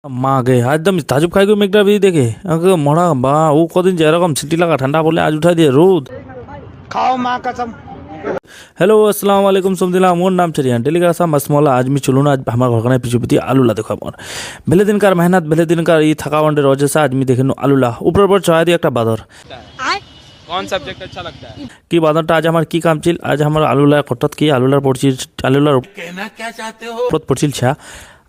মা গে একদম তাজুব খাই গো মেঘটা বেরিয়ে দেখে আমাকে মরা বা ও কদিন যে এরকম সিটি লাগা ঠান্ডা বলে আজ উঠাই দিয়ে রোদ खाओ माँ कसम। हेलो अस्सलाम वालेकुम समझिला मोर नाम छे रियान टेलीग्राम सा मसमला आज मी चलून आज हमार घरखाने पिछु पिती आलूला देखो मोर भेले दिनकार मेहनत भेले दिनकार ई थकावंडे रोजे से आज मी देखेनु आलूला ऊपर पर चढ़ा दिया एक बादर कौन सब्जेक्ट अच्छा लगता है? কি বাদরটা আজ আমার কি কাম ছিল আজ আমার আলুলা কটত কি আলুলার পড়ছিল আলুলার कहना क्या चाहते हो? উপর পড়ছিল ছা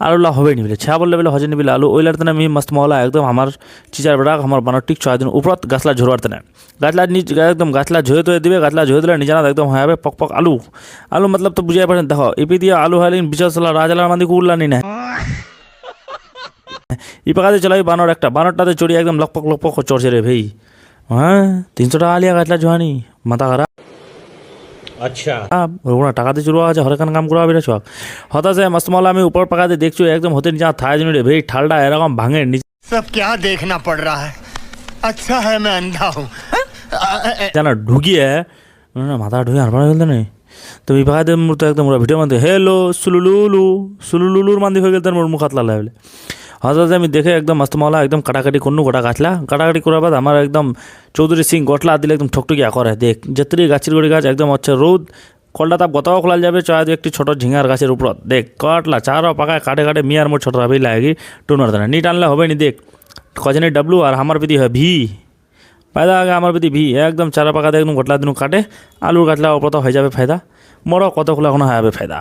আলুলা হবে নি বলে ছা বললে বলে হজে নি বলে আলু ওইলার তনে আমি মস্ত মহলা একদম আমার চিচার বেড়া আমার বানর ঠিক ছয় দিন উপরত গাছলা ঝরবার তনে গাছলা নিচ একদম গাছলা ঝয়ে তো দিবে গাছলা ঝয়ে দিলে নিজে না একদম হয়ে যাবে পক পক আলু আলু মতলব তো বুঝাই পারেন দেখো ইপি দিয়ে আলু হালিন বিচারসলা রাজালার মাদি কুড়লা নি না ই পাকাতে চলাই বানর একটা বানরটাতে চড়ি একদম লকপক চড়ছে রে ভাই হ্যাঁ 300 টাকা আলিয়া গাছলা জোহানি মাথা খারাপ अच्छा ওরা টাকা দিয়ে চুরুয়া আছে হরেকান কাম করা বেড়ে চক হতাশে মস্তমালা আমি উপর পাকাতে দেখছো একদম হতে যা থায় জন্য রে ভাই ঠালটা এরকম ভাঙে নিচে सब क्या देखना पड़ रहा है। अच्छा है मैं अंधा हूँ। জানা ঢুকিয়ে না মাথা ঢুকে আর পারা গেল নেই তো এই পাকাতে মোর তো একদম ওরা ভিডিও মধ্যে হেলো সুলুলুলুর মান্দি হয়ে গেল মোর মুখাত লালা বলে হতাশে আমি দেখে একদম মস্তমালা একদম কাটাকাটি করনু গোটা গাছলা কাটাকাটি করার বাদ আমার একদম চৌধুরী সিং গটলা দিলে একদম ঠকটকিয়া করে দেখ যেতরি গাছের গড়ি গাছ একদম হচ্ছে রোদ কলটা তাপ গতাও খোলা যাবে চয় একটি ছোট ঝিঙার গাছের উপর দেখ কাটলা চারও পাকায় কাটে মিয়ার মোট ছোট ভাবি লাগে টুনার দানা নি টানলে হবে নি দেখ কজনের ডাব্লু আর আমার পিতি হয় ভি ফায়দা আগে আমার পিতি ভি একদম চারা পাকাতে একদম গটলা দিন কাটে আলুর গাছলা ওপর তো হয়ে যাবে ফায়দা মরো কত খোলা কোনো হয়ে যাবে ফায়দা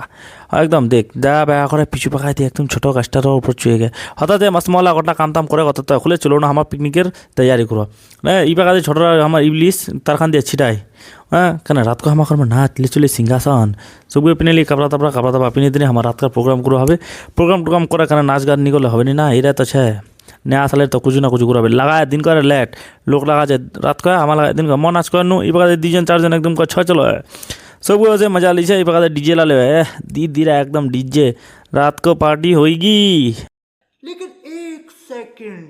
একদম দেখ দা বেয়া করে পিছু পাকায় দিয়ে একদম ছোটো গাছটার উপর চুয়ে গে হঠাৎ মাসমলা গোটা কামতাম করে কত তো খুলে চলো না আমার পিকনিকের তৈয়ারি করো হ্যাঁ ই পাকাতে ছোটরা আমার ইবলিশ তারখান দিয়ে ছিটাই হ্যাঁ কেন রাত को আমার করবো না চলে সিংহাসন সবগুলো পিনেলি কাপড়া তাপড়া পিনে দিনে আমার রাতকার প্রোগ্রাম করো হবে প্রোগ্রাম করে কেন নাচ গান নিগলে হবে না এরা তো ছে নয়া সালের তো কুচু না কুচু করাবে লাগায় দিন করে লেট লোক লাগাছে রাত করে আমার লাগায় দিন করে মন নাচ করে নু এই পাকাতে দুজন চারজন একদম করে ছয় চলো সবগুলো আছে মজা লিছে এই পাকাতে ডিজে লালে দিদিরা একদম ডিজে রাত को पार्टी होगी लेकिन एक सेकंड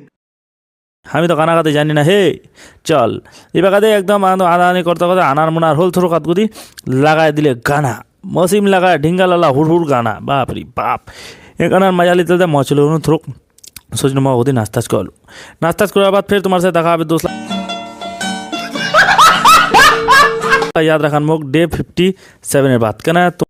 আমি তো কানা গাতে জানি না হে চল এই পাকাতে একদম আদানি করতে করতে আনার মোনার হোল থ্রো কাতগুদি লাগায় দিলে গানা মসিম লাগায় ঢিঙ্গা লালা হুড় গানা বাপ রে বাপ এ গানার মজা লিতে মচল থ্রো सोचना मैं होती नाश्ता करो बाद फिर तुम्हारे से देखा अभी दोस्त याद रखा मुख डे 57 बात कहना है तो